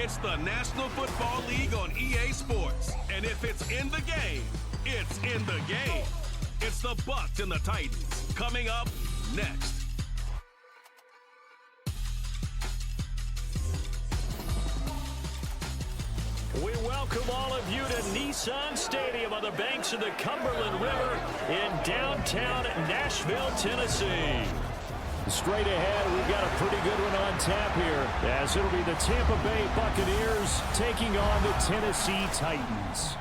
It's the National Football League on EA Sports. And if it's in the game, it's in the game. It's the Bucs and the Titans. Coming up next. We welcome all of you to Nissan Stadium on the banks of the Cumberland River in downtown Nashville, Tennessee. Straight ahead, we've got a pretty good one on tap here, as it'll be the Tampa Bay Buccaneers taking on the Tennessee Titans.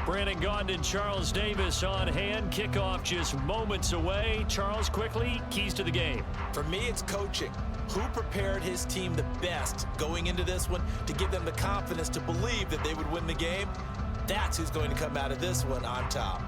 Brandon Gaudin and Charles Davis on hand. Kickoff just moments away. Charles, quickly, keys to the game. For me, it's coaching. Who prepared his team the best going into this one to give them the confidence to believe that they would win the game? That's who's going to come out of this one on top.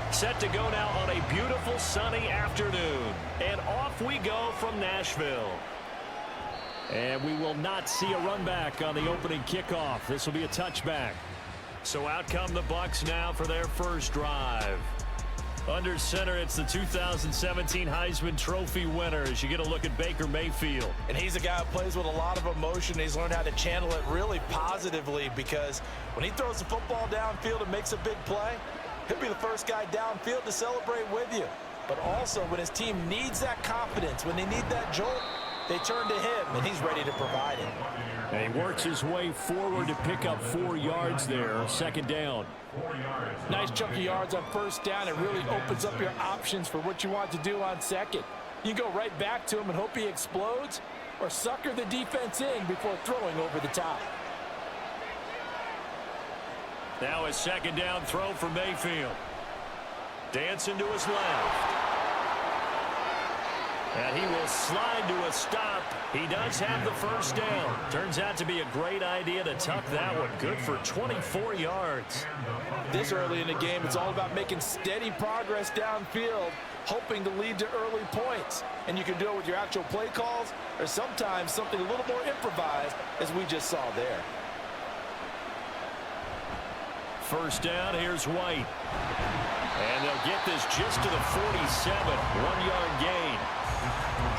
Set to go now on a beautiful sunny afternoon. And off we go from Nashville. And we will not see a run back on the opening kickoff. This will be a touchback. So out come the Bucs now for their first drive. Under center, it's the 2017 Heisman Trophy winner as you get a look at Baker Mayfield. And he's a guy who plays with a lot of emotion. He's learned how to channel it really positively, because when he throws the football downfield and makes a big play, he'll be the first guy downfield to celebrate with you. But also, when his team needs that confidence, when they need that jolt, they turn to him, and he's ready to provide it. And he works his way forward to pick up 4 yards there, second down. Nice chunk of yards on first down. It really opens up your options for what you want to do on second. You go right back to him and hope he explodes, or sucker the defense in before throwing over the top. Now a second down throw for Mayfield. Dancing to his left. And he will slide to a stop. He does have the first down. Turns out to be a great idea to tuck that one. Good for 24 yards. This early in the game, it's all about making steady progress downfield, hoping to lead to early points. And you can do it with your actual play calls, or sometimes something a little more improvised, as we just saw there. First down, here's White. And they'll get this just to the 47, 1-yard gain.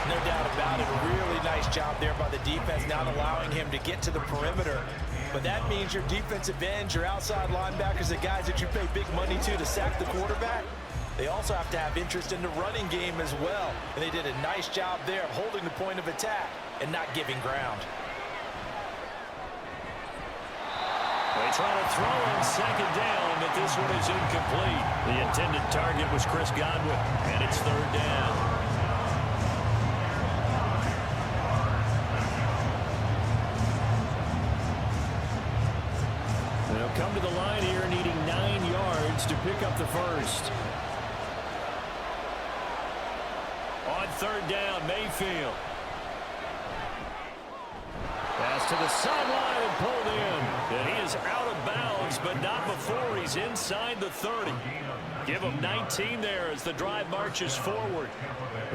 No doubt about it. Really nice job there by the defense, not allowing him to get to the perimeter. But that means your defensive ends, your outside linebackers, the guys that you pay big money to sack the quarterback, they also have to have interest in the running game as well. And they did a nice job there of holding the point of attack and not giving ground. They try to throw on second down, but this one is incomplete. The intended target was Chris Godwin, and it's third down. They'll come to the line here needing 9 yards to pick up the first. On third down, Mayfield. Pass to the sideline and pulled in. And he is out of bounds, but not before he's inside the 30. Give him 19 there as the drive marches forward.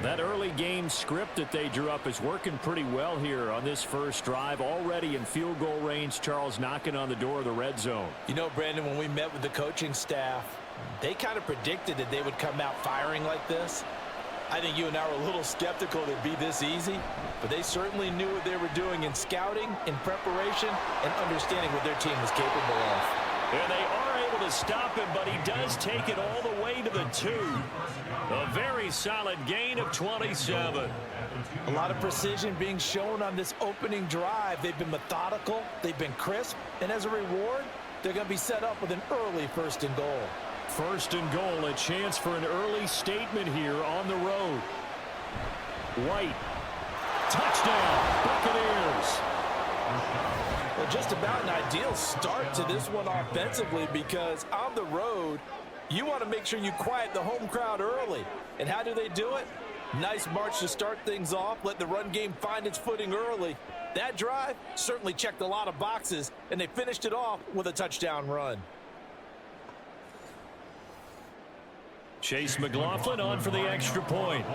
That early game script that they drew up is working pretty well here on this first drive. Already in field goal range, Charles knocking on the door of the red zone. You know, Brandon, when we met with the coaching staff, they kind of predicted that they would come out firing like this. I think you and I were a little skeptical that it'd be this easy, but they certainly knew what they were doing in scouting, in preparation, and understanding what their team was capable of. And they are able to stop him, but he does take it all the way to the 2. A very solid gain of 27. A lot of precision being shown on this opening drive. They've been methodical, they've been crisp, and as a reward, they're going to be set up with an early 1st and goal. 1st and goal, a chance for an early statement here on the road. White, touchdown, Buccaneers. Well, just about an ideal start to this one offensively, because on the road, you want to make sure you quiet the home crowd early. And how do they do it? Nice march to start things off, let the run game find its footing early. That drive certainly checked a lot of boxes, and they finished it off with a touchdown run. Chase McLaughlin on for the extra point.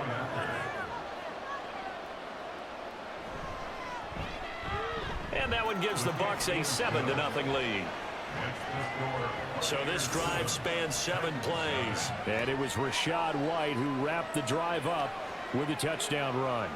And that one gives the Bucs a 7-0 lead. So this drive spans 7 plays. And it was Rachaad White who wrapped the drive up with a touchdown run.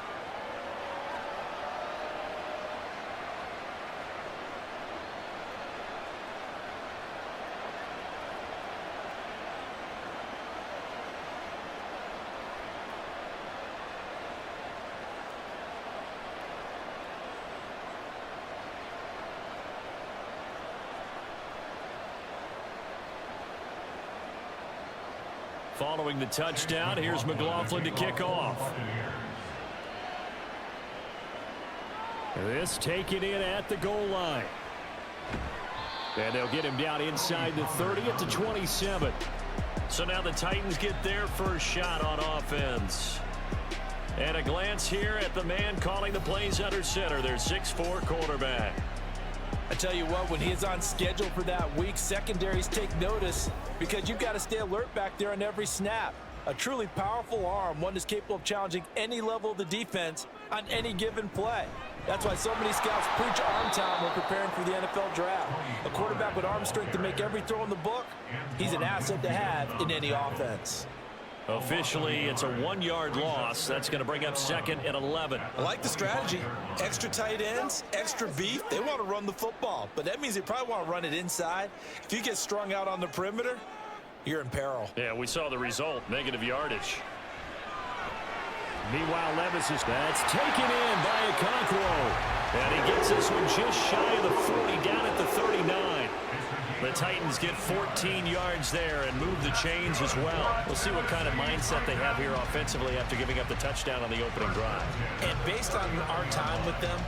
Following the touchdown, here's McLaughlin to kick off. This taken in at the goal line. And they'll get him down inside the 30 at the 27. So now the Titans get their first shot on offense. And a glance here at the man calling the plays under center, their 6'4" quarterback. I tell you what, when he is on schedule for that week, secondaries take notice because you've got to stay alert back there on every snap. A truly powerful arm, one that's capable of challenging any level of the defense on any given play. That's why so many scouts preach arm talent when preparing for the NFL draft. A quarterback with arm strength to make every throw in the book, he's an asset to have in any offense. Officially, it's a 1-yard loss. That's going to bring up 2nd and 11. I like the strategy. Extra tight ends, extra beef. They want to run the football, but that means they probably want to run it inside. If you get strung out on the perimeter, you're in peril. Yeah, we saw the result, negative yardage. Meanwhile, Levis is that's taken in by Okonkwo. And he gets this one just shy of the 40, down at the 39. The Titans get 14 yards there and move the chains as well. We'll see what kind of mindset they have here offensively after giving up the touchdown on the opening drive. And based on our time with them,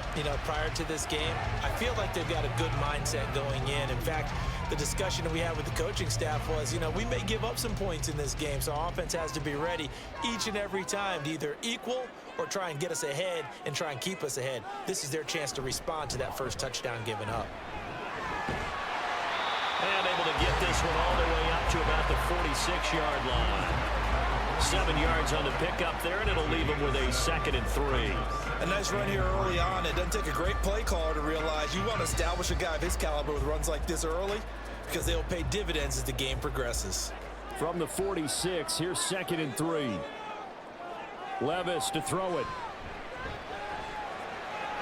prior to this game, I feel like they've got a good mindset going in. In fact, the discussion that we had with the coaching staff was, we may give up some points in this game, so our offense has to be ready each and every time to either equal or try and get us ahead and try and keep us ahead. This is their chance to respond to that first touchdown given up. And able to get this one all the way up to about the 46-yard line. 7 yards on the pickup there, and it'll leave them with a 2nd and 3. A nice run here early on. It doesn't take a great play caller to realize you want to establish a guy of his caliber with runs like this early because they'll pay dividends as the game progresses. From the 46, here's 2nd and 3. Levis to throw it.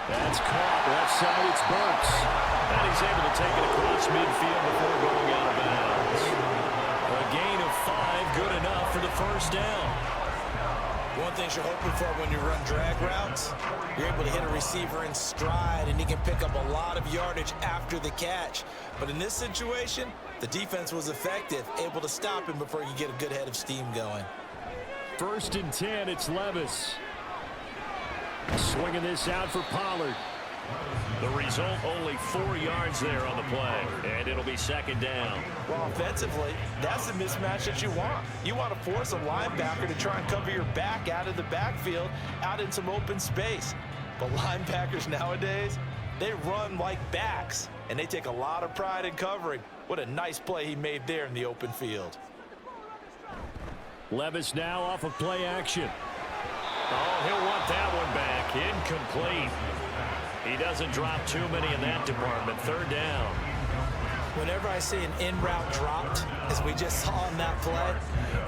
That's caught. Left side, it's Bucs. And he's able to take it across midfield before going out of bounds. A gain of 5, good enough for the first down. One thing you're hoping for when you run drag routes, you're able to hit a receiver in stride, and he can pick up a lot of yardage after the catch. But in this situation, the defense was effective, able to stop him before he could get a good head of steam going. 1st and 10, it's Levis. Swinging this out for Pollard. The result, only 4 yards there on the play, and it'll be 2nd down. Well, offensively, that's the mismatch that you want. You want to force a linebacker to try and cover your back out of the backfield, out in some open space. But linebackers nowadays, they run like backs, and they take a lot of pride in covering. What a nice play he made there in the open field. Levis now off of play action. Oh, he'll want that one back. Incomplete. He doesn't drop too many in that department. 3rd down. Whenever I see an in-route dropped, as we just saw in that play,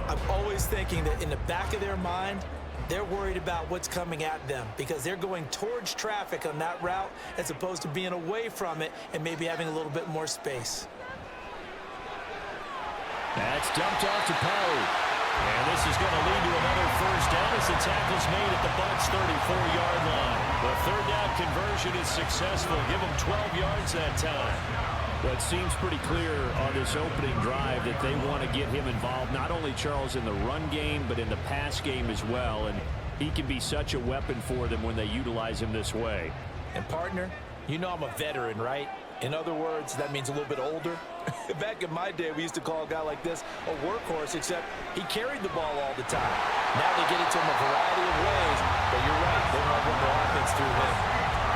I'm always thinking that in the back of their mind, they're worried about what's coming at them because they're going towards traffic on that route as opposed to being away from it and maybe having a little bit more space. That's dumped off to Pollard. And this is going to lead to another first down as the tackle's made at the Bucs' 34-yard line. The third down conversion is successful. Give them 12 yards that time. Well, it seems pretty clear on this opening drive that they want to get him involved, not only, Charles, in the run game, but in the pass game as well. And he can be such a weapon for them when they utilize him this way. And, partner, you know I'm a veteran, right? In other words, that means a little bit older. Back in my day, we used to call a guy like this a workhorse, except he carried the ball all the time. Now they get it to him a variety of ways, but you're right, they want to run the offense through him.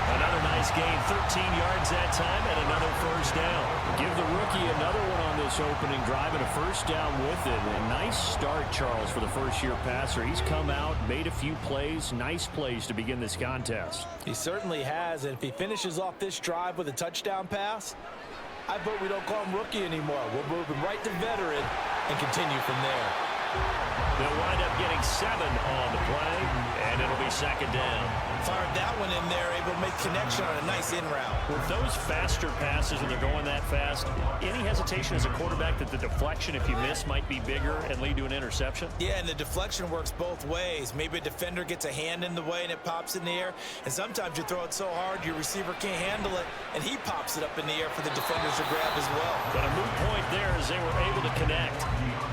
Another nice gain, 13 yards that time, and another first down. Give the rookie another one on this opening drive and a first down with it. A nice start, Charles, for the first-year passer. He's come out, made a few plays, nice plays to begin this contest. He certainly has, and if he finishes off this drive with a touchdown pass, I vote we don't call him rookie anymore. We'll move him right to veteran and continue from there. They'll wind up getting 7 on the play, and it'll be second down. Fired that one in there, able to make connection on a nice in route. With those faster passes and they're going that fast, any hesitation as a quarterback that the deflection, if you miss, might be bigger and lead to an interception? Yeah, and the deflection works both ways. Maybe a defender gets a hand in the way and it pops in the air, and sometimes you throw it so hard your receiver can't handle it, and he pops it up in the air for the defenders to grab as well. But a moot point there as they were able to connect.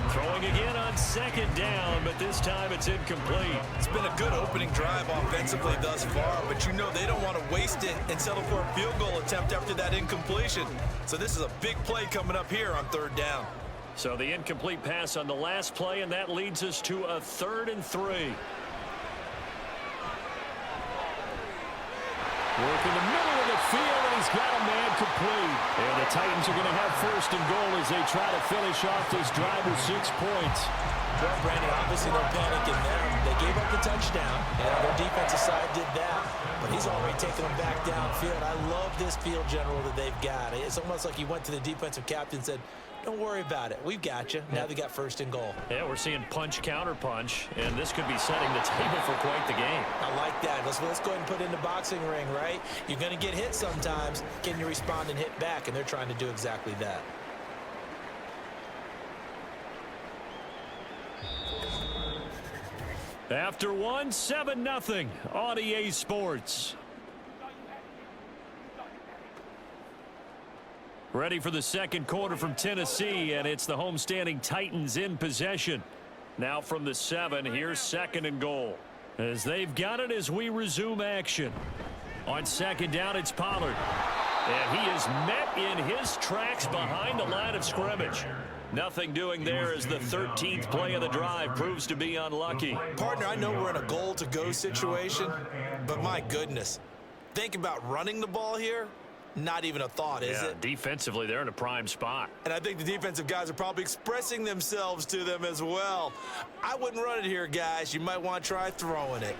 Throwing again on second down, but this time it's incomplete. It's been a good opening drive offensively thus far, but you know they don't want to waste it and settle for a field goal attempt after that incompletion. So this is a big play coming up here on third down. So the incomplete pass on the last play, and that leads us to a 3rd and 3. Work in the middle of the field, and he's got a man complete. And the Titans are going to have 1st and goal as they try to finish off this drive with 6 points. Well, Brandon, obviously no panic in there. They gave up the touchdown, and their defensive side did that. But he's already taken them back downfield. I love this field general that they've got. It's almost like he went to the defensive captain and said, don't worry about it. We've got you. Now they got 1st and goal. Yeah, we're seeing punch, counter punch, and this could be setting the table for quite the game. I like that. Let's go ahead and put it in the boxing ring, right? You're going to get hit sometimes. Can you respond and hit back? And they're trying to do exactly that. After 1, 7-0 on EA Sports. Ready for the second quarter from Tennessee, and it's the homestanding Titans in possession. Now from the 7, here's 2nd and goal. As they've got it as we resume action. On second down, it's Pollard. And he is met in his tracks behind the line of scrimmage. Nothing doing there as the 13th play of the drive proves to be unlucky. Partner, I know we're in a goal-to-go situation, but my goodness. Think about running the ball here. Not even a thought, is it? Defensively, they're in a prime spot. And I think the defensive guys are probably expressing themselves to them as well. I wouldn't run it here, guys. You might want to try throwing it.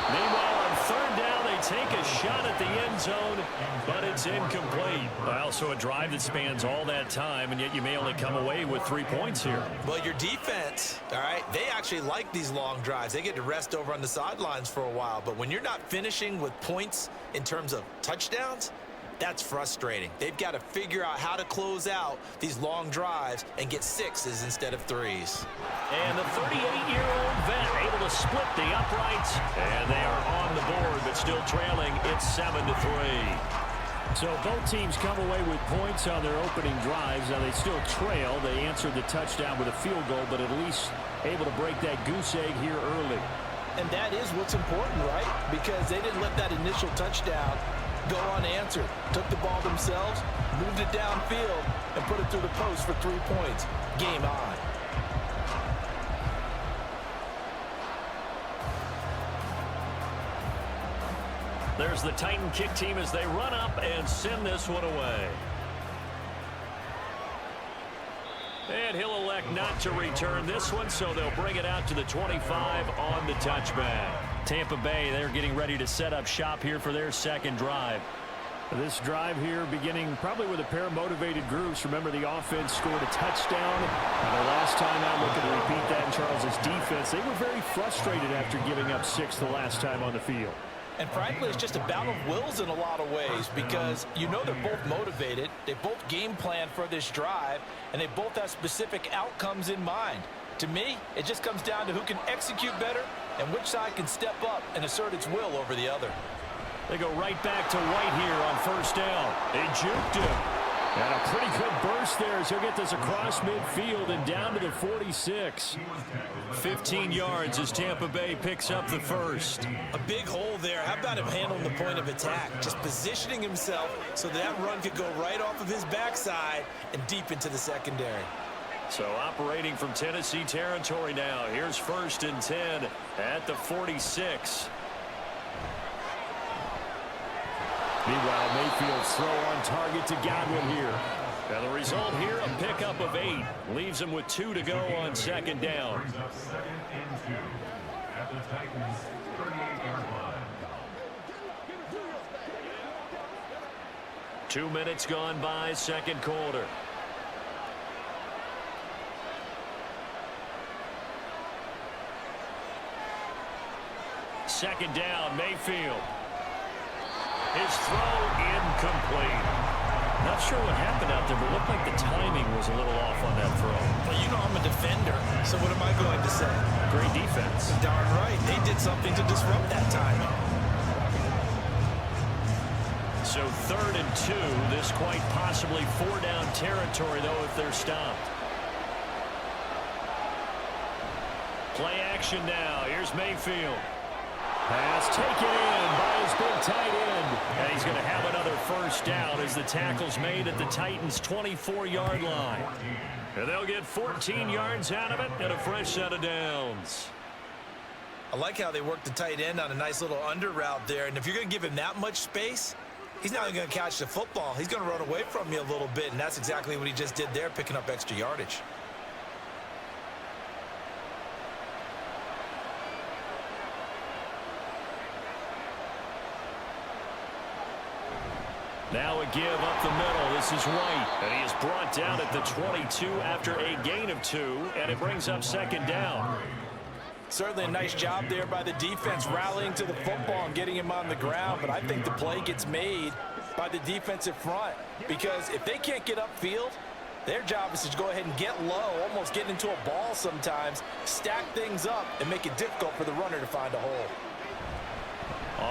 Meanwhile, on third down, they take a shot at the end zone, but it's incomplete. Also a drive that spans all that time, and yet you may only come away with 3 points here. Well, your defense, all right, they actually like these long drives. They get to rest over on the sidelines for a while, but when you're not finishing with points in terms of touchdowns, that's frustrating. They've got to figure out how to close out these long drives and get 6s instead of 3s. And the 38-year-old vet able to split the uprights, and they are on the board, but still trailing. It's 7-3. So both teams come away with points on their opening drives. Now they still trail. They answered the touchdown with a field goal, but at least able to break that goose egg here early. And that is what's important, right? Because they didn't let that initial touchdown go unanswered. Took the ball themselves, moved it downfield, and put it through the post for 3 points. Game on. There's the Titan kick team as they run up and send this one away. And he'll elect not to return this one, so they'll bring it out to the 25 on the touchback. Tampa Bay, they're getting ready to set up shop here for their second drive. This drive here beginning probably with a pair of motivated groups. Remember, the offense scored a touchdown. And the last time out, looking to repeat that in Charles's defense, they were very frustrated after giving up 6 the last time on the field. And frankly, it's just a battle of wills in a lot of ways because you know they're both motivated, they both game plan for this drive, and they both have specific outcomes in mind. To me, it just comes down to who can execute better and which side can step up and assert its will over the other. They go right back to White here on first down. They juked him. And a pretty good burst there as he'll get this across midfield and down to the 46. 15 yards as Tampa Bay picks up the first. A big hole there. How about him handling the point of attack? Just positioning himself so that run could go right off of his backside and deep into the secondary. So operating from Tennessee territory now. Here's 1st and 10 at the 46. Meanwhile, Mayfield's throw on target to Godwin here. And the result here, a pickup of 8. Leaves him with 2 to go on 2nd down. 2 minutes gone by, 2nd quarter. Second down, Mayfield. His throw incomplete. Not sure what happened out there, but it looked like the timing was a little off on that throw. Well, you know I'm a defender, so what am I going to say? Great defense. Darn right. They did something to disrupt that timing. So 3rd and 2. This quite possibly 4-down territory, though, if they're stopped. Play action now. Here's Mayfield. Pass taken in by his big tight end. And he's going to have another 1st down as the tackle's made at the Titans' 24-yard line. And they'll get 14 yards out of it and a fresh set of downs. I like how they work the tight end on a nice little under route there. And if you're going to give him that much space, he's not going to catch the football. He's going to run away from you a little bit, and that's exactly what he just did there, picking up extra yardage. Now a give up the middle. This is White. And he is brought down at the 22 after a gain of 2. And it brings up 2nd down. Certainly a nice job there by the defense rallying to the football and getting him on the ground. But I think the play gets made by the defensive front. Because if they can't get upfield, their job is to go ahead and get low, almost get into a ball sometimes, stack things up, and make it difficult for the runner to find a hole.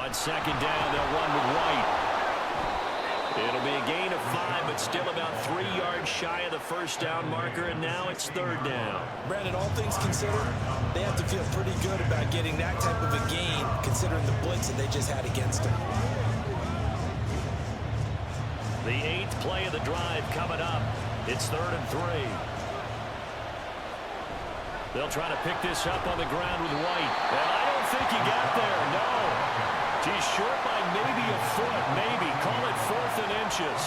On 2nd down, they'll run with White. It'll be a gain of 5, but still about 3 yards shy of the 1st down marker, and now it's 3rd down. Brandon, all things considered, they have to feel pretty good about getting that type of a gain, considering the blitz that they just had against them. The 8th play of the drive coming up. It's 3rd and 3. They'll try to pick this up on the ground with White. And I don't think he got there, no. He's short by maybe a foot, maybe. Call it 4th and inches.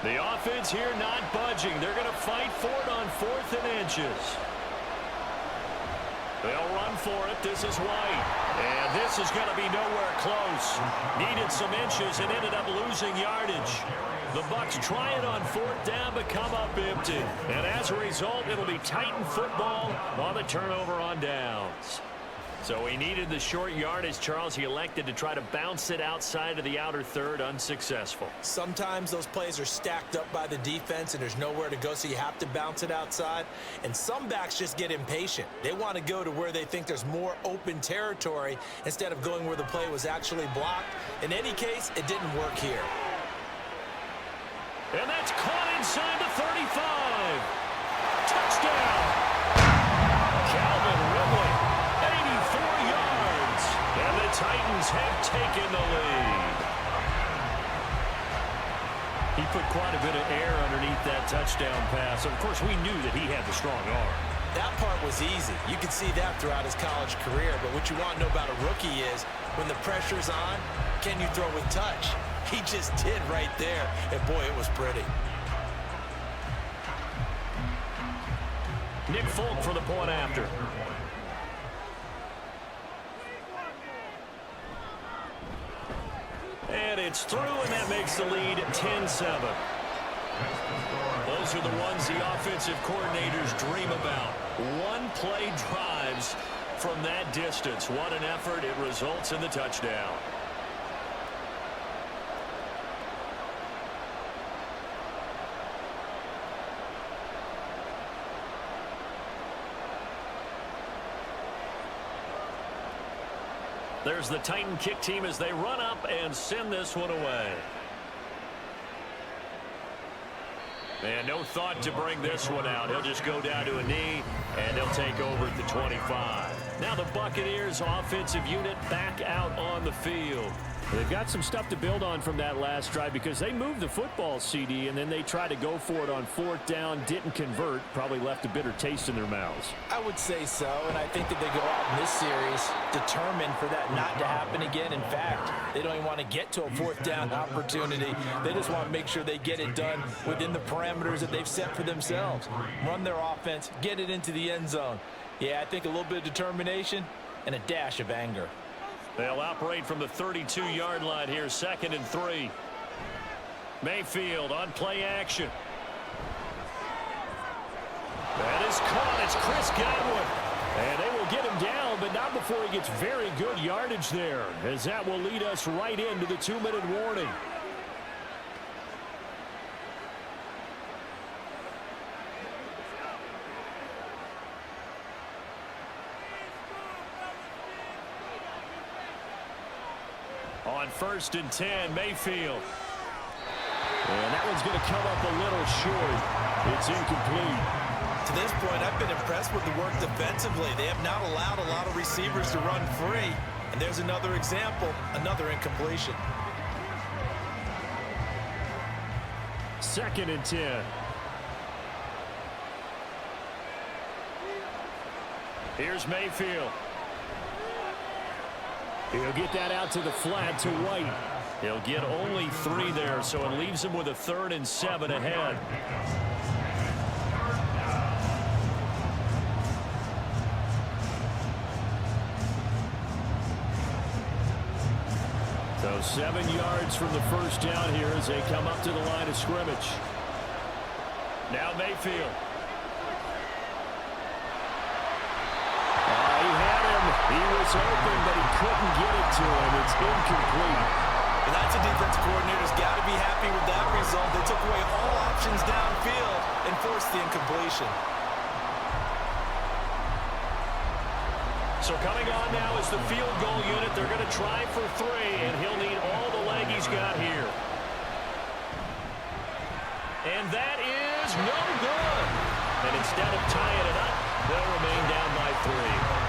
The offense here not budging. They're going to fight for it on 4th and inches. They'll run for it. This is White. And this is going to be nowhere close. Needed some inches and ended up losing yardage. The Bucs try it on 4th down, but come up empty. And as a result, it'll be Titan football on the turnover on downs. So he needed the short yardage, Charles. He elected to try to bounce it outside of the outer third, unsuccessful. Sometimes those plays are stacked up by the defense and there's nowhere to go, so you have to bounce it outside. And some backs just get impatient. They want to go to where they think there's more open territory instead of going where the play was actually blocked. In any case, it didn't work here. And that's caught inside the 35. Touchdown. Calvin Ridley. 84 yards. And the Titans have taken the lead. He put quite a bit of air underneath that touchdown pass. Of course, we knew that he had the strong arm. That part was easy. You could see that throughout his college career. But what you want to know about a rookie is when the pressure's on, can you throw with touch? He just did right there. And boy, it was pretty. Nick Folk for the point after. it's through, and that makes the lead 10-7. Those are the ones the offensive coordinators dream about. One-play drives from that distance. What an effort. It results in the touchdown. There's the Titan kick team as they run up and send this one away. And no thought to bring this one out. He'll just go down to a knee, and they'll take over at the 25. Now the Buccaneers offensive unit back out on the field. They've got some stuff to build on from that last drive because they moved the football, CD, and then they tried to go for it on 4th down, didn't convert, probably left a bitter taste in their mouths. I would say so, and I think that they go out in this series determined for that not to happen again. In fact, they don't even want to get to a 4th down opportunity. They just want to make sure they get it done within the parameters that they've set for themselves. Run their offense, get it into the end zone. Yeah, I think a little bit of determination and a dash of anger. They'll operate from the 32-yard line here, 2nd and 3. Mayfield on play action. That is caught. It's Chris Godwin. And they will get him down, but not before he gets very good yardage there, as that will lead us right into the 2-minute warning. On 1st and 10, Mayfield. And that one's going to come up a little short. It's incomplete. To this point, I've been impressed with the work defensively. They have not allowed a lot of receivers to run free. And there's another example, another incompletion. 2nd and 10. Here's Mayfield. He'll get that out to the flat to White. He'll get only 3 there, so it leaves him with a 3rd and 7 ahead. So 7 yards from the 1st down here as they come up to the line of scrimmage. Now Mayfield. He was open, but he couldn't get it to him. It's incomplete. And that's a defense coordinator's got to be happy with that result. They took away all options downfield and forced the incompletion. So coming on now is the field goal unit. They're going to try for 3, and he'll need all the leg he's got here. And that is no good. And instead of tying it up, they'll remain down by 3.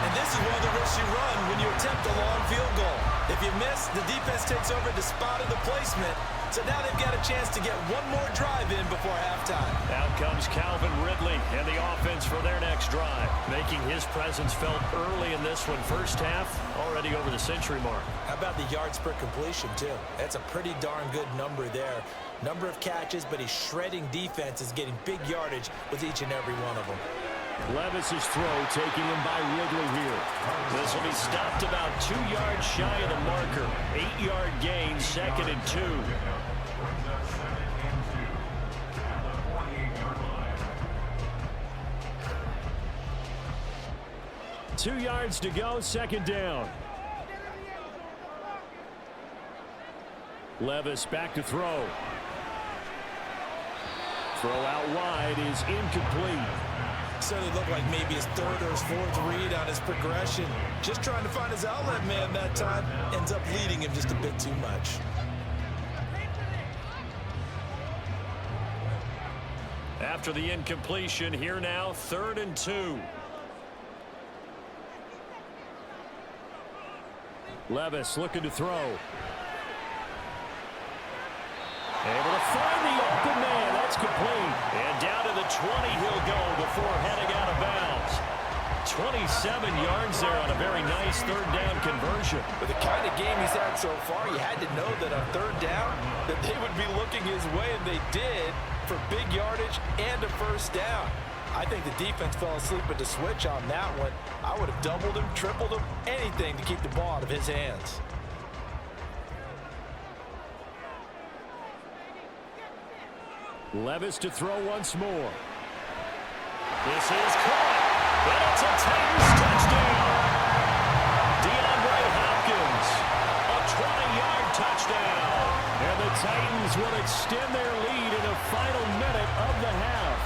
And this is one of the risks you run when you attempt a long field goal. If you miss, the defense takes over the spot of the placement. So now they've got a chance to get one more drive in before halftime. Out comes Calvin Ridley and the offense for their next drive, making his presence felt early in this one. 1st half, already over the century mark. How about the yards per completion, too? That's a pretty darn good number there. Number of catches, but he's shredding defense, is getting big yardage with each and every one of them. Levis's throw taking him by Ridley here. This will be stopped about 2 yards shy of the marker. 8-yard gain, 2nd and 2. Two yards to go, 2nd down. Levis back to throw. Throw out wide is incomplete. Certainly looked like maybe his 3rd or his 4th read on his progression. Just trying to find his outlet man that time. Ends up leading him just a bit too much. After the incompletion, here now, 3rd and 2. Levis looking to throw. Able to find the open man. That's complete. And down to the 20 he'll go before heading out of bounds. 27 yards there on a very nice 3rd down conversion. With the kind of game he's had so far, you had to know that on 3rd down that they would be looking his way, and they did, for big yardage and a 1st down. I think the defense fell asleep at the switch on that one. I would have doubled him, tripled him, anything to keep the ball out of his hands. Levis to throw once more. This is caught, and it's a Titans touchdown. DeAndre Hopkins, a 20-yard touchdown. And the Titans will extend their lead in the final minute of the half.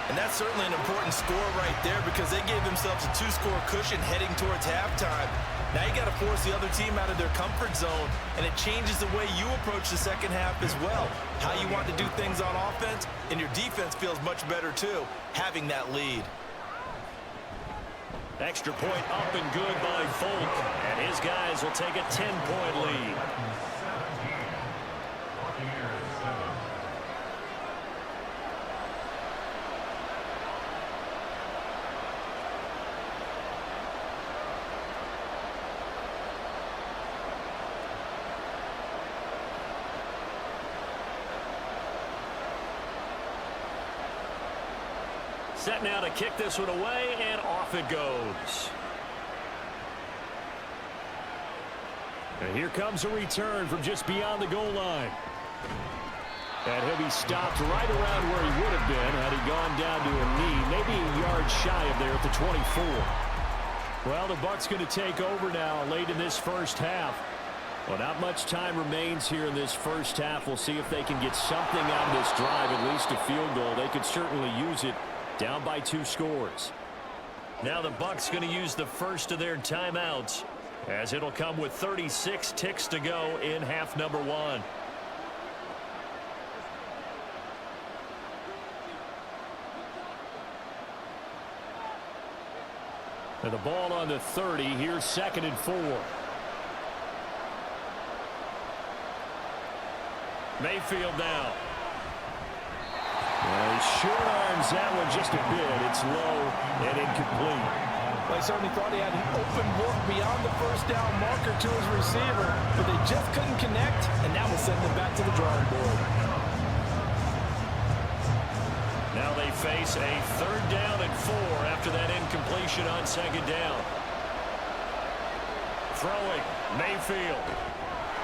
And that's certainly an important score right there because they gave themselves a 2-score cushion heading towards halftime. Now you got to force the other team out of their comfort zone, and it changes the way you approach the second half as well. How you want to do things on offense, and your defense feels much better too, having that lead. Extra point up and good by Folk, and his guys will take a 10-point lead. Set now to kick this one away, and off it goes. And here comes a return from just beyond the goal line. And he'll be stopped right around where he would have been had he gone down to a knee, maybe a yard shy of there at the 24. Well, the Bucs going to take over now late in this first half. Well, not much time remains here in this first half. We'll see if they can get something out of this drive, at least a field goal. They could certainly use it. Down by 2 scores. Now the Bucs going to use the first of their timeouts, as it'll come with 36 ticks to go in half number 1. And the ball on the 30. Here's 2nd and 4. Mayfield now. He short arms that one just a bit. It's low and incomplete. Well, I certainly thought he had an open look beyond the first down marker to his receiver, but they just couldn't connect, and now we'll send them back to the drawing board. Now they face a 3rd down and 4 after that incompletion on 2nd down. Throwing, Mayfield.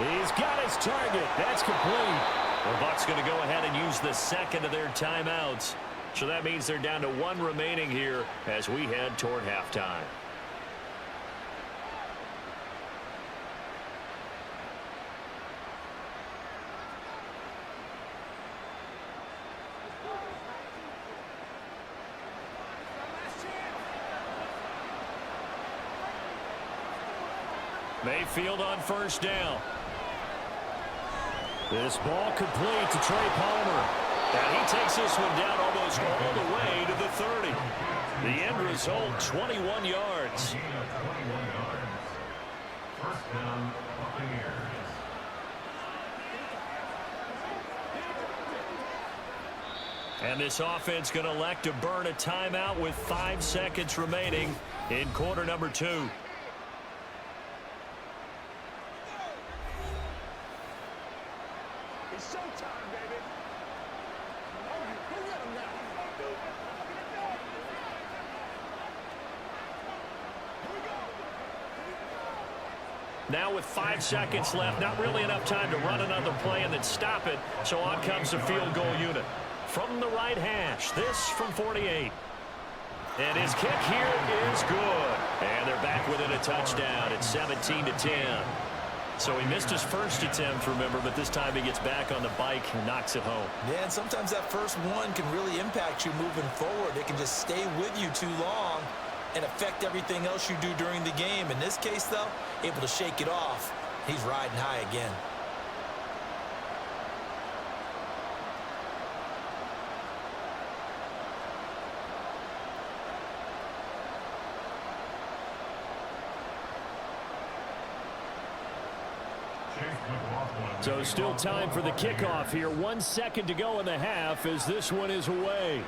He's got his target. That's complete. The Bucs going to go ahead and use the 2nd of their timeouts. So that means they're down to 1 remaining here as we head toward halftime. Mayfield on 1st down. This ball complete to Trey Palmer. And he takes this one down almost all the way to the 30. The end result, 21 yards. First down, Buccaneers. And this offense going to elect to burn a timeout with 5 seconds remaining in quarter number 2. It's showtime, baby. Now with 5 seconds left, not really enough time to run another play and then stop it. So on comes the field goal unit. From the right hash, this from 48. And his kick here is good. And they're back within a touchdown. It's 17-10. So he missed his first attempt, remember, but this time he gets back on the bike and knocks it home. Yeah, and sometimes that first one can really impact you moving forward. It can just stay with you too long and affect everything else you do during the game. In this case, though, able to shake it off. He's riding high again. So still time for the kickoff here. 1 second to go in the half as this one is away.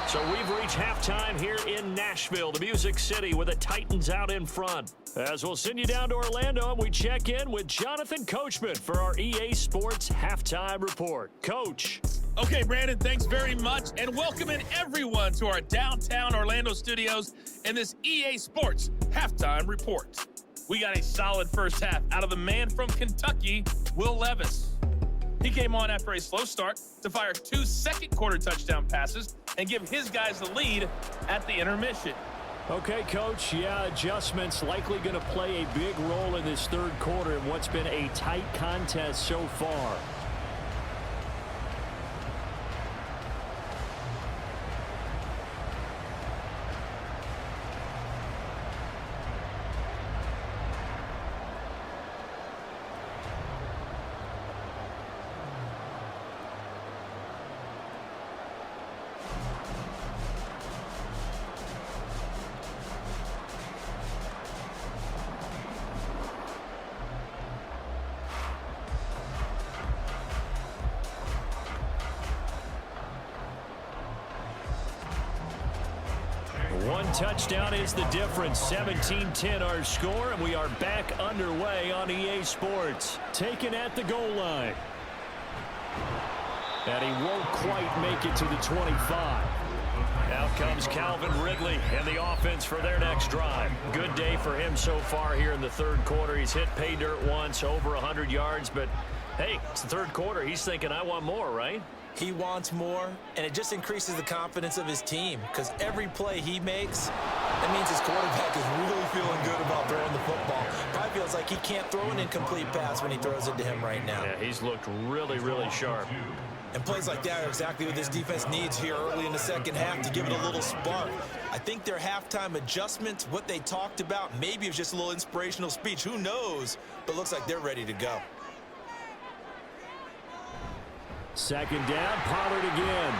So we've reached halftime here in Nashville, the Music City, with the Titans out in front. As we'll send you down to Orlando, and we check in with Jonathan Coachman for our EA Sports Halftime Report. Coach. Okay, Brandon, thanks very much, and welcoming everyone to our downtown Orlando studios in this EA Sports halftime reports. We got a solid first half out of the man from Kentucky, Will Levis. He came on after a slow start to fire 2 second-quarter touchdown passes and give his guys the lead at the intermission. Okay, Coach, yeah, adjustments likely going to play a big role in this third quarter in what's been a tight contest so far. One touchdown is the difference. 17-10 our score, and we are back underway on EA Sports. Taken at the goal line. And he won't quite make it to the 25. Out comes Calvin Ridley and the offense for their next drive. Good day for him so far here in the third quarter. He's hit pay dirt once, over 100 yards, but hey, it's the third quarter. He's thinking, I want more, right? He wants more, and it just increases the confidence of his team because every play he makes, that means his quarterback is really feeling good about throwing the football. Probably feels like he can't throw an incomplete pass when he throws it to him right now. Yeah, he's looked really, really sharp. And plays like that are exactly what this defense needs here early in the second half to give it a little spark. I think their halftime adjustments, what they talked about, maybe it was just a little inspirational speech. Who knows? But looks like they're ready to go. Second down, Pollard again.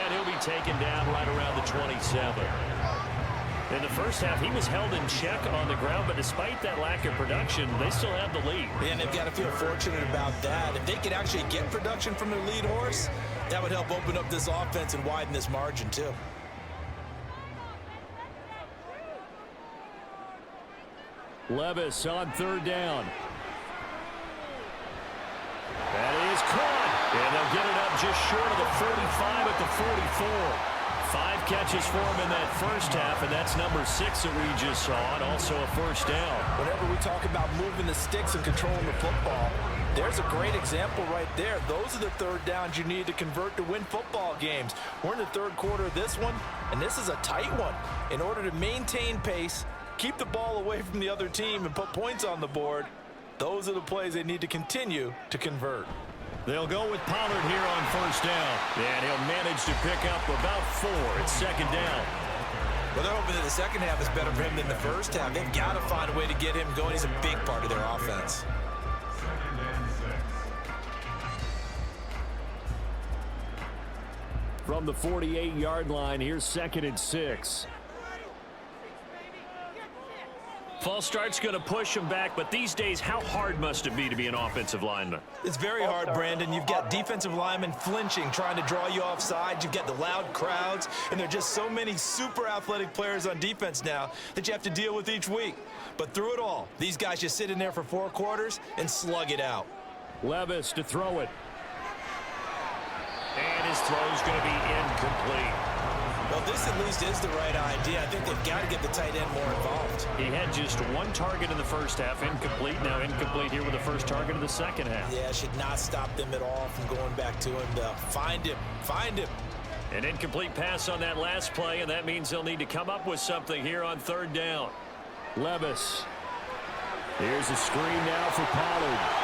And he'll be taken down right around the 27. In the first half, he was held in check on the ground, but despite that lack of production, they still have the lead. And they've got to feel fortunate about that. If they could actually get production from their lead horse, that would help open up this offense and widen this margin, too. Levis on third down. That is caught. And they'll get it up just short of the 45 at the 44. 5 catches for him in that first half, and that's number 6 that we just saw, and also a first down. Whenever we talk about moving the sticks and controlling the football, there's a great example right there. Those are the third downs you need to convert to win football games. We're in the third quarter of this one, and this is a tight one. In order to maintain pace, keep the ball away from the other team, and put points on the board, those are the plays they need to continue to convert. They'll go with Pollard here on first down. And he'll manage to pick up about 4. It's second down. Well, they're hoping that the second half is better for him than the first half. They've got to find a way to get him going. He's a big part of their offense. From the 48-yard line, here's 2nd and 6. False start's going to push him back, but these days, how hard must it be to be an offensive lineman? It's very hard, Brandon. You've got defensive linemen flinching, trying to draw you off sides. You've got the loud crowds, and there are just so many super athletic players on defense now that you have to deal with each week. But through it all, these guys just sit in there for 4 quarters and slug it out. Levis to throw it. And his throw's going to be incomplete. Well, this at least is the right idea. I think they've got to get the tight end more involved. He had just 1 target in the first half, incomplete. Now incomplete here with the first target of the second half. Yeah, should not stop them at all from going back to him to find him. Find him. An incomplete pass on that last play, and that means they'll need to come up with something here on third down. Levis. Here's a screen now for Pollard.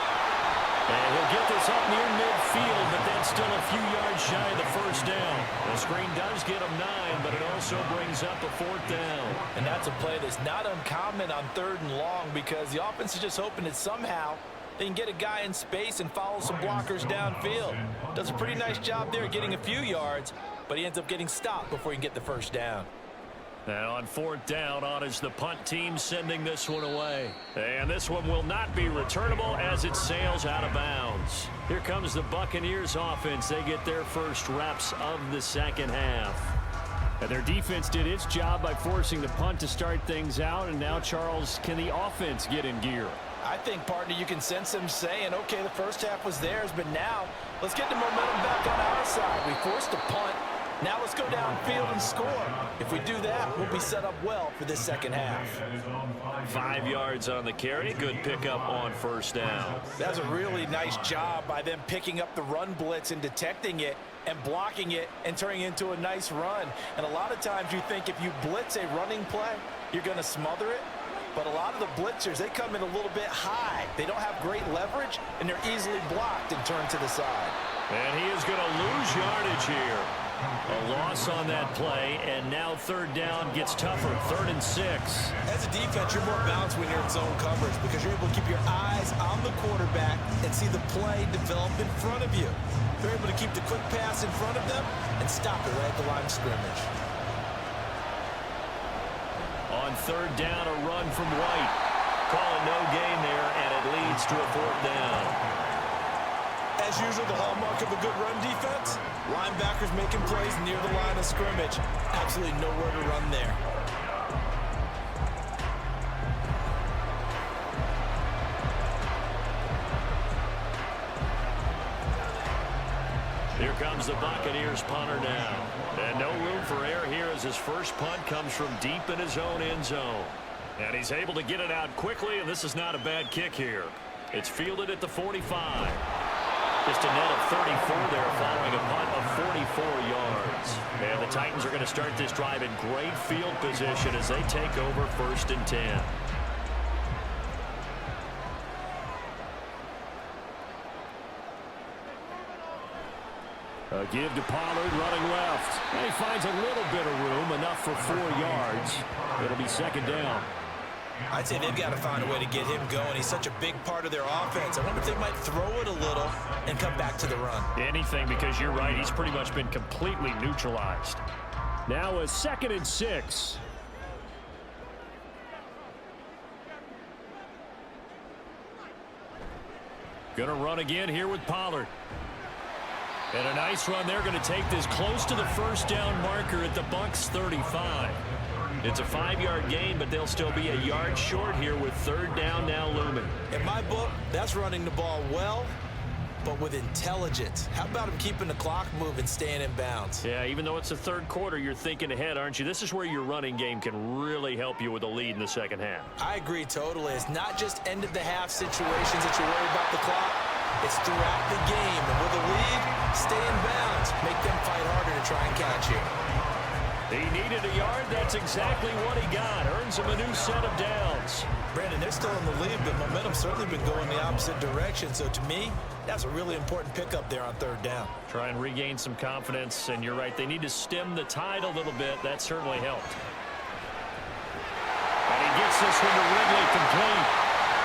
And he'll get this up near midfield, but then still a few yards shy of the first down. The screen does get him 9, but it also brings up a 4th down. And that's a play that's not uncommon on 3rd and long because the offense is just hoping that somehow they can get a guy in space and follow some blockers downfield. Does a pretty nice job there getting a few yards, but he ends up getting stopped before he can get the first down. Now on 4th down, on is the punt team sending this one away. And this one will not be returnable as it sails out of bounds. Here comes the Buccaneers offense. They get their first reps of the second half. And their defense did its job by forcing the punt to start things out. And now, Charles, can the offense get in gear? I think, partner, you can sense them saying, okay, the first half was theirs, but now let's get the momentum back on our side. We forced a punt. Now let's go downfield and score. If we do that, we'll be set up well for this second half. 5 yards on the carry. Good pickup on first down. That's a really nice job by them picking up the run blitz and detecting it and blocking it and turning it into a nice run. And a lot of times you think if you blitz a running play, you're going to smother it. But a lot of the blitzers, they come in a little bit high. They don't have great leverage, and they're easily blocked and turned to the side. And he is going to lose yardage here. A loss on that play, and now third down gets tougher. 3rd and 6. As a defense, you're more balanced when you're in zone coverage because you're able to keep your eyes on the quarterback and see the play develop in front of you. You're able to keep the quick pass in front of them and stop it right at the line of scrimmage. On third down, a run from White. Calling no gain there, and it leads to a 4th down. As usual, the hallmark of a good run defense, linebackers making plays near the line of scrimmage. Absolutely nowhere to run there. Here comes the Buccaneers punter now. And no room for error here as his first punt comes from deep in his own end zone. And he's able to get it out quickly, and this is not a bad kick here. It's fielded at the 45. Just a net of 34 there following a punt of 44 yards. And the Titans are going to start this drive in great field position as they take over 1st and 10. A give to Pollard running left. And he finds a little bit of room, enough for 4 yards. It'll be 2nd down. I'd say they've got to find a way to get him going. He's such a big part of their offense. I wonder if they might throw it a little and come back to the run. Anything, because you're right. He's pretty much been completely neutralized. Now a 2nd and 6. Gonna run again here with Pollard. And a nice run there. Going to take this close to the 1st down marker at the Bucs 35. It's a 5-yard gain, but they'll still be a yard short here with 3rd down now looming. In my book, that's running the ball well, but with intelligence. How about him keeping the clock moving, staying in bounds? Yeah, even though it's the 3rd quarter, you're thinking ahead, aren't you? This is where your running game can really help you with a lead in the second half. I agree totally. It's not just end-of-the-half situations that you worry about the clock. It's throughout the game. And with a lead, stay in bounds. Make them fight harder to try and catch you. He needed a yard. That's exactly what he got. Earns him a new set of downs. Brandon, they're still in the lead, but momentum's certainly been going the opposite direction. So to me, that's a really important pickup there on 3rd down. Try and regain some confidence, and you're right. They need to stem the tide a little bit. That certainly helped. And he gets this one to Ridley complete.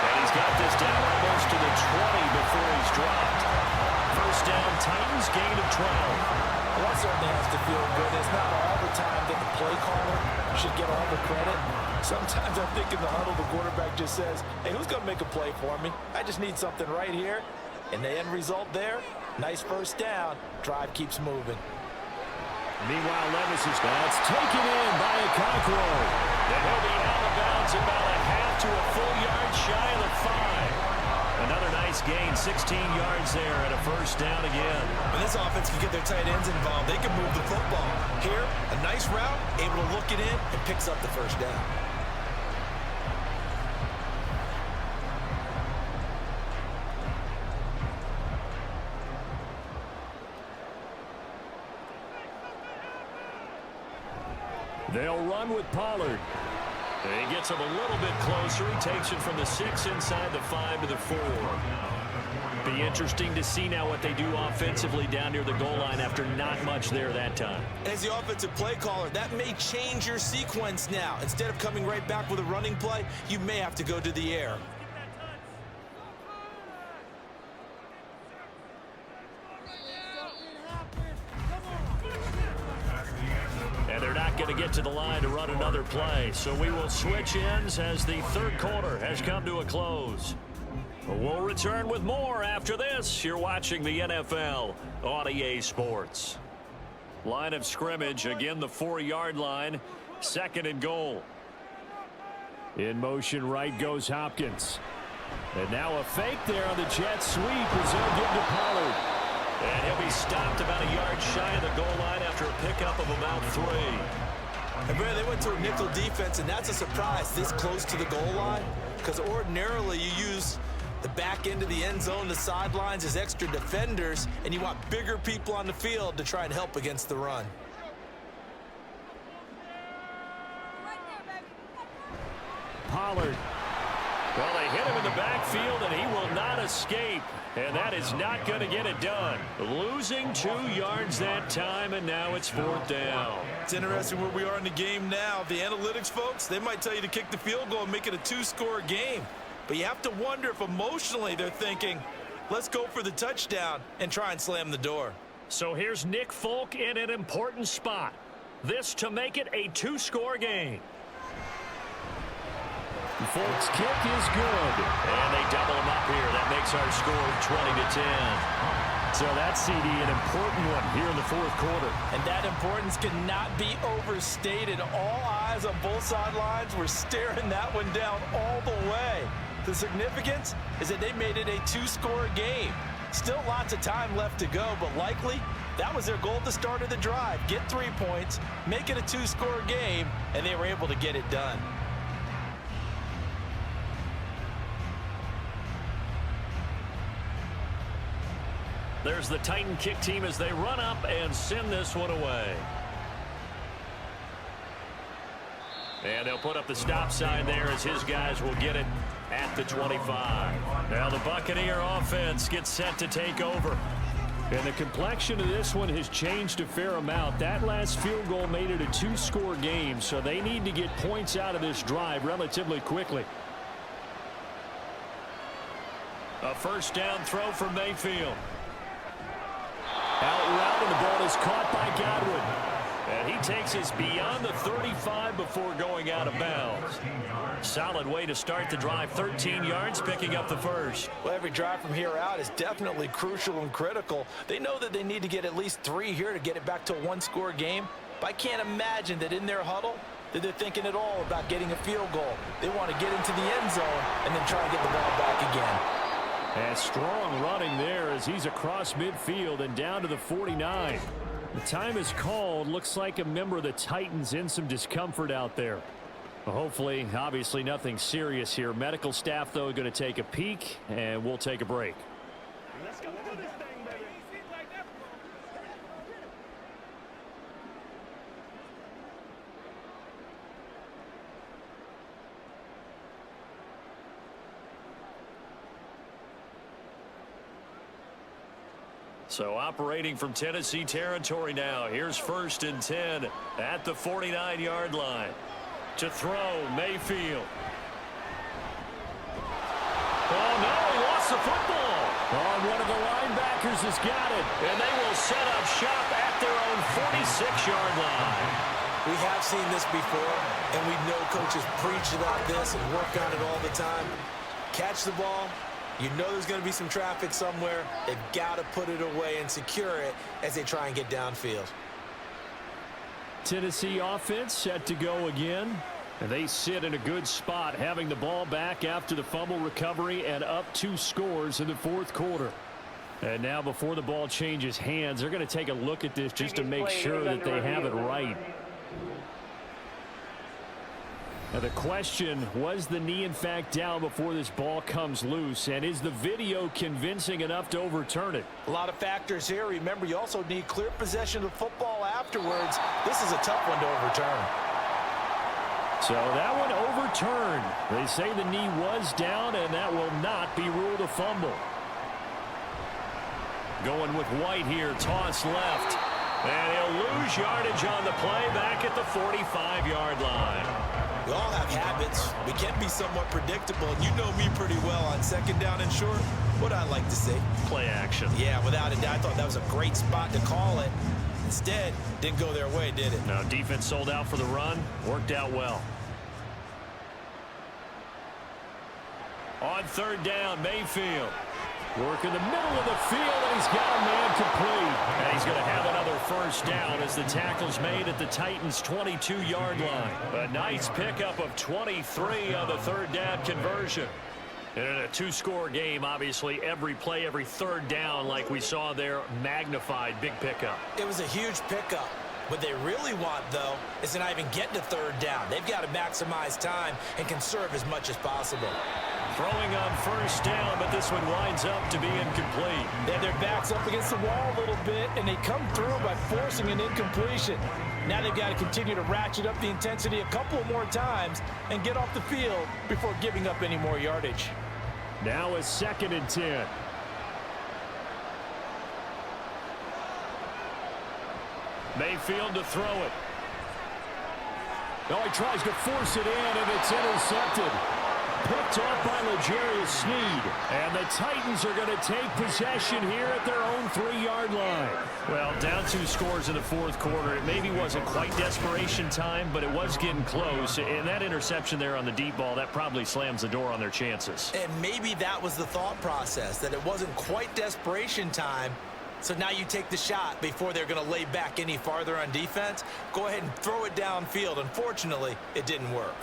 And he's got this down almost to the 20 before he's dropped. 1st down, Titans, gain of 12. Well, that certainly has to feel good. It's not all the time that the play caller should get all the credit. Sometimes I think in the huddle, the quarterback just says, hey, who's going to make a play for me? I just need something right here. And the end result there, nice 1st down. Drive keeps moving. Meanwhile, Levis is that's taken in by a Cockrell. And he'll be out of bounds about a half to a full yard shy of the 5. Another nice gain, 16 yards there and a 1st down again. When this offense can get their tight ends involved, they can move the football. Here, a nice route, able to look it in, and picks up the 1st down. They'll run with Pollard. He gets him a little bit closer. He takes it from the 6 inside the 5 to the 4. Be interesting to see now what they do offensively down near the goal line after not much there that time. As the offensive play caller, that may change your sequence now. Instead of coming right back with a running play, you may have to go to the air. And they're not going to get to the line to run another play. So we will switch ends as the 3rd quarter has come to a close. We'll return with more after this. You're watching the NFL on EA Sports. Line of scrimmage, again the 4-yard line, 2nd and goal. In motion right goes Hopkins. And now a fake there on the jet sweep as they'll give to Pollard. And he'll be stopped about a yard shy of the goal line after a pickup of about 3. And Brad, they went to a nickel defense, and that's a surprise this close to the goal line, because ordinarily you use the back end of the end zone, the sidelines as extra defenders, and you want bigger people on the field to try and help against the run. Pollard. Well, they hit him in the backfield, and he will not escape. And that is not going to get it done. Losing 2 yards that time, and now it's 4th down. It's interesting where we are in the game now. The analytics folks, they might tell you to kick the field goal and make it a 2-score game. But you have to wonder if emotionally they're thinking, let's go for the touchdown and try and slam the door. So here's Nick Folk in an important spot. This to make it a 2-score game. Folk's kick is good. And they double him up here. That makes our score 20-10. So that CD, an important one here in the 4th quarter. And that importance cannot be overstated. All eyes on both sidelines were staring that one down all the way. The significance is that they made it a 2-score game. Still lots of time left to go, but likely that was their goal at the start of the drive. Get 3 points, make it a 2-score game, and they were able to get it done. There's the Titan kick team as they run up and send this one away. And they'll put up the stop sign there as his guys will get it at the 25. Now the Buccaneer offense gets set to take over. And the complexion of this one has changed a fair amount. That last field goal made it a 2-score game, so they need to get points out of this drive relatively quickly. A 1st down throw for Mayfield. Out route, and the ball is caught by Godwin. And he takes us beyond the 35 before going out of bounds. Solid way to start the drive. 13 yards, picking up the 1st. Well, every drive from here out is definitely crucial and critical. They know that they need to get at least 3 here to get it back to a 1-score game. But I can't imagine that in their huddle that they're thinking at all about getting a field goal. They want to get into the end zone and then try and get the ball back again. And strong running there as he's across midfield and down to the 49. The time is called. Looks like a member of the Titans in some discomfort out there. Well, hopefully, obviously nothing serious here. Medical staff, though, going to take a peek, and we'll take a break. Let's go do this thing, baby. So operating from Tennessee territory now. Here's 1st and 10 at the 49-yard line. To throw, Mayfield. Oh, no, he lost the football. Oh, one of the linebackers has got it. And they will set up shop at their own 46-yard line. We have seen this before, and we know coaches preach about this and work on it all the time. Catch the ball. You know there's going to be some traffic somewhere. They've got to put it away and secure it as they try and get downfield. Tennessee offense set to go again. And they sit in a good spot, having the ball back after the fumble recovery and up 2 scores in the 4th quarter. And now before the ball changes hands, they're going to take a look at this just to make sure that they have it right. Now the question, was the knee in fact down before this ball comes loose? And is the video convincing enough to overturn it? A lot of factors here. Remember, you also need clear possession of football afterwards. This is a tough one to overturn. So that one overturned. They say the knee was down, and that will not be ruled a fumble. Going with White here, toss left. And he'll lose yardage on the play back at the 45-yard line. We all have habits. We can be somewhat predictable, and you know me pretty well on 2nd down and short. What I like to say? Play action. Yeah, without a doubt. I thought that was a great spot to call it. Instead, didn't go their way, did it? No, defense sold out for the run. Worked out well. On 3rd down, Mayfield. Work in the middle of the field, and he's got a man complete. And he's going to have another 1st down as the tackle's made at the Titans' 22-yard line. A nice pickup of 23 on the 3rd down conversion. And in a two-score game, obviously, every play, every third down, like we saw there, magnified, big pickup. It was a huge pickup. What they really want, though, is to not even get to third down. They've got to maximize time and conserve as much as possible. Throwing on first down, but this one winds up to be incomplete. They have their backs up against the wall a little bit, and they come through by forcing an incompletion. Now they've got to continue to ratchet up the intensity a couple more times and get off the field before giving up any more yardage. Now a 2nd and 10. Mayfield to throw it. No, he tries to force it in, and it's intercepted. Picked off by L'Jarius Sneed. And the Titans are going to take possession here at their own 3-yard line. Well, down 2 scores in the fourth quarter. It maybe wasn't quite desperation time, but it was getting close. And that interception there on the deep ball, that probably slams the door on their chances. And maybe that was the thought process, that it wasn't quite desperation time. So now you take the shot before they're going to lay back any farther on defense. Go ahead and throw it downfield. Unfortunately, it didn't work.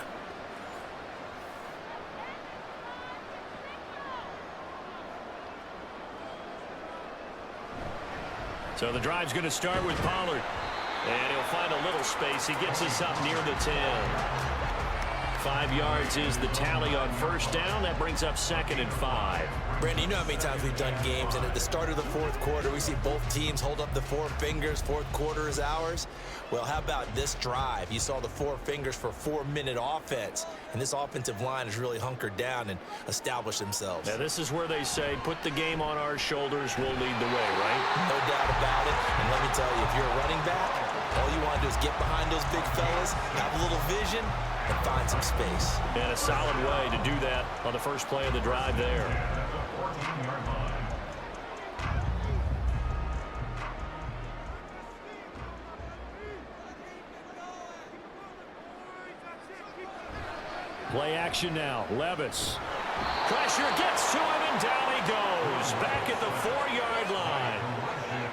So the drive's going to start with Pollard. And he'll find a little space. He gets us up near the 10. 5 yards is the tally on first down. That brings up 2nd and 5. Brandon, you know how many times we've done games, and at the start of the fourth quarter, we see both teams hold up the 4 fingers. Fourth quarter is ours. Well, how about this drive? You saw the 4 fingers for 4-minute offense, and this offensive line has really hunkered down and established themselves. Now, this is where they say, put the game on our shoulders, we'll lead the way, right? No doubt about it. And let me tell you, if you're a running back, all you want to do is get behind those big fellas, have a little vision, and find some space. And a solid way to do that on the first play of the drive there. 14-yard line. Play action now. Levis. Pressure gets to him, and down he goes. Back at the 4-yard line.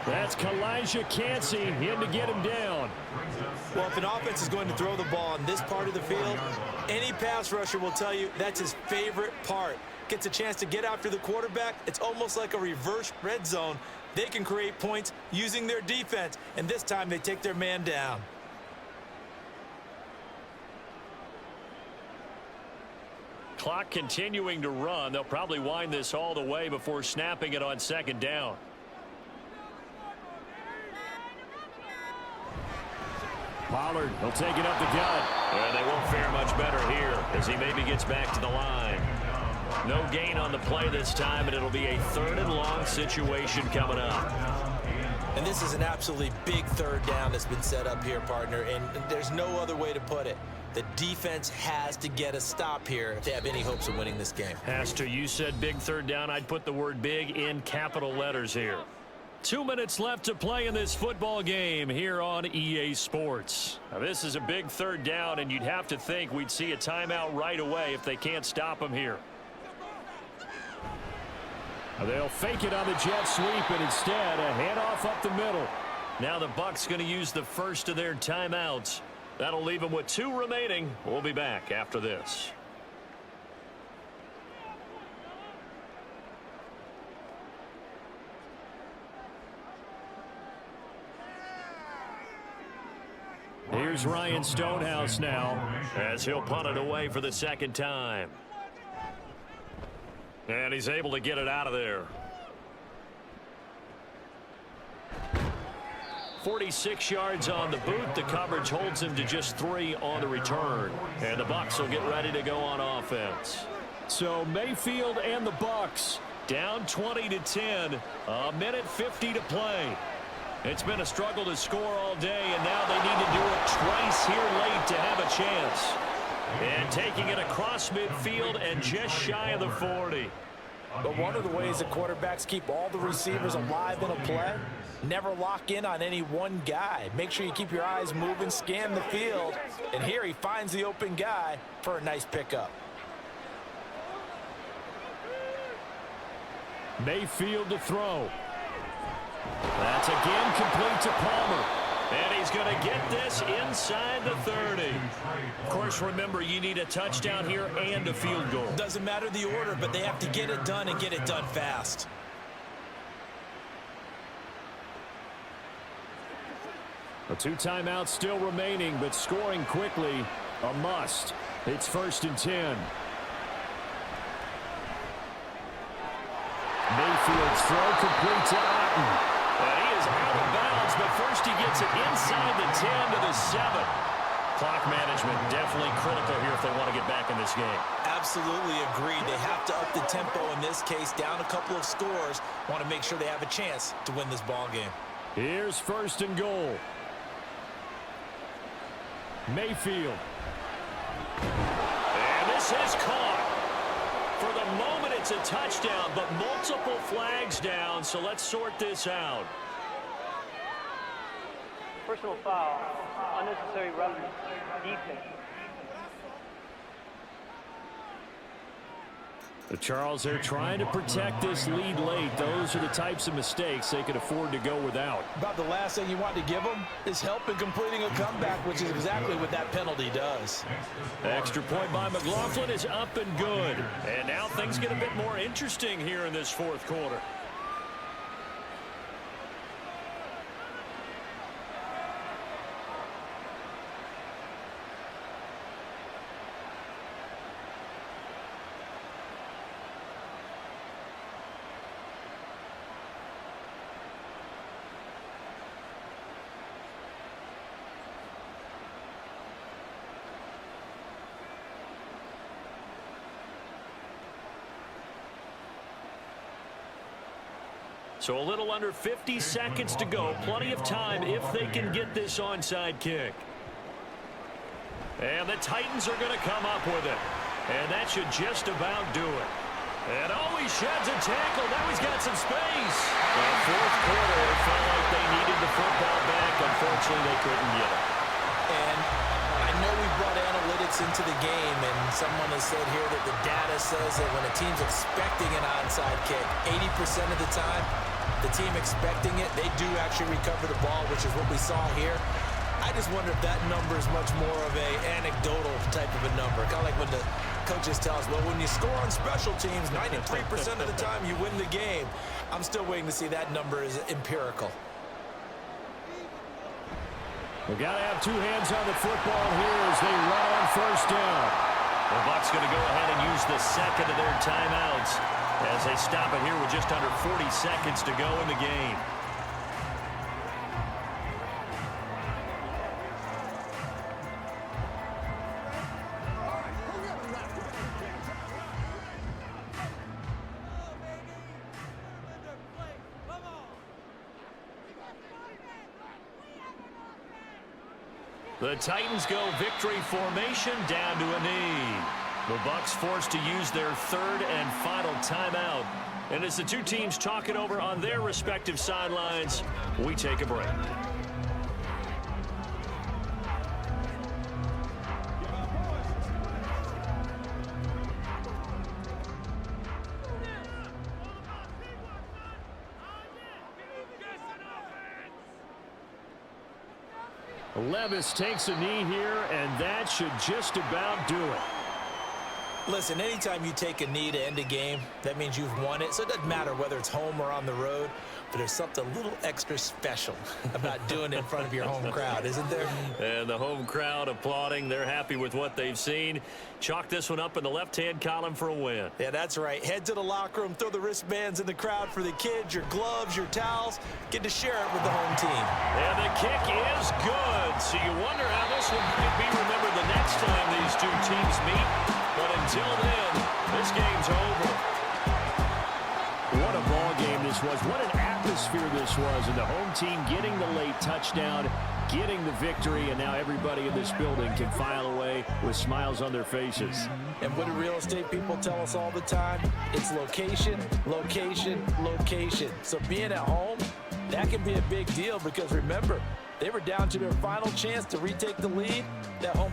That's Kalijah Cansey in to get him down. Well, if an offense is going to throw the ball on this part of the field, any pass rusher will tell you that's his favorite part. Gets a chance to get after the quarterback. It's almost like a reverse red zone. They can create points using their defense, and this time they take their man down. Clock continuing to run. They'll probably wind this all the way before snapping it on 2nd down. Pollard, he'll take it up the gut. And they won't fare much better here as he maybe gets back to the line. No gain on the play this time, and it'll be a 3rd and long situation coming up. And this is an absolutely big 3rd down that's been set up here, partner, and there's no other way to put it. The defense has to get a stop here if they have any hopes of winning this game. Has to. You said big 3rd down. I'd put the word big in capital letters here. 2 minutes left to play in this football game here on EA Sports. Now, this is a big 3rd down, and you'd have to think we'd see a timeout right away if they can't stop them here. They'll fake it on the jet sweep, and instead a handoff up the middle. Now the Bucs going to use the first of their timeouts. That'll leave them with 2 remaining. We'll be back after this. Here's Ryan Stonehouse now as he'll punt it away for the 2nd time. And he's able to get it out of there. 46 yards on the boot. The coverage holds him to just 3 on the return. And the Bucs will get ready to go on offense. So Mayfield and the Bucs down 20-10. A minute 50 to play. It's been a struggle to score all day, and now they need to do it twice here late to have a chance. And taking it across midfield and just shy of the 40. But one of the ways that quarterbacks keep all the receivers alive in a play, never lock in on any one guy. Make sure you keep your eyes moving, scan the field. And here he finds the open guy for a nice pickup. Mayfield to throw. That's again complete to Palmer. And he's going to get this inside the 30. Of course, remember, you need a touchdown here and a field goal. Doesn't matter the order, but they have to get it done and get it done fast. A 2 timeouts still remaining, but scoring quickly, a must. It's 1st and 10. Mayfield's throw complete to Otten. And he is out of bounds, but first he gets it inside the 10 to the 7. Clock management definitely critical here if they want to get back in this game. Absolutely agreed. They have to up the tempo in this case, down a couple of scores. Want to make sure they have a chance to win this ball game. Here's 1st and goal. Mayfield. And this is caught. For the moment, it's a touchdown, but multiple flags down, so let's sort this out. Personal foul, unnecessary roughness, defense. Charles, they're trying to protect this lead late. Those are the types of mistakes they could afford to go without. About the last thing you want to give them is help in completing a comeback, which is exactly what that penalty does. Extra point by McLaughlin is up and good. And now things get a bit more interesting here in this 4th quarter. So a little under 50 seconds to go. Plenty of time if they can get this onside kick. And the Titans are going to come up with it. And that should just about do it. And he sheds a tackle. Now he's got some space. The 4th quarter, it felt like they needed the football back. Unfortunately, they couldn't get it. And I know we brought analytics into the game, and someone has said here that the data says that when a team's expecting an onside kick, 80% of the time, the team expecting it, they do actually recover the ball, which is what we saw here. I just wonder if that number is much more of a anecdotal type of a number. Kind of like when the coaches tell us, well, when you score on special teams, 93% of the time you win the game. I'm still waiting to see that number is empirical. We've got to have 2 hands on the football here as they run on 1st down. The Bucs going to go ahead and use the 2nd of their timeouts as they stop it here with just under 40 seconds to go in the game. The Titans go victory formation down to a knee. The Bucs forced to use their 3rd and final timeout. And as the 2 teams talk it over on their respective sidelines, we take a break. Levis takes a knee here, and that should just about do it. Listen, anytime you take a knee to end a game, that means you've won it. So it doesn't matter whether it's home or on the road, but there's something a little extra special about doing it in front of your home crowd, isn't there? And the home crowd applauding. They're happy with what they've seen. Chalk this one up in the left-hand column for a win. Yeah, that's right. Head to the locker room, throw the wristbands in the crowd for the kids, your gloves, your towels. Get to share it with the home team. And the kick is good. So you wonder how this one could be remembered the next time these 2 teams meet. But until then, this game's over. What a ball game this was. What an atmosphere this was. And the home team getting the late touchdown, getting the victory, and now everybody in this building can file away with smiles on their faces. And what do real estate people tell us all the time? It's location, location, location. So being at home, that can be a big deal because remember, they were down to their final chance to retake the lead. That home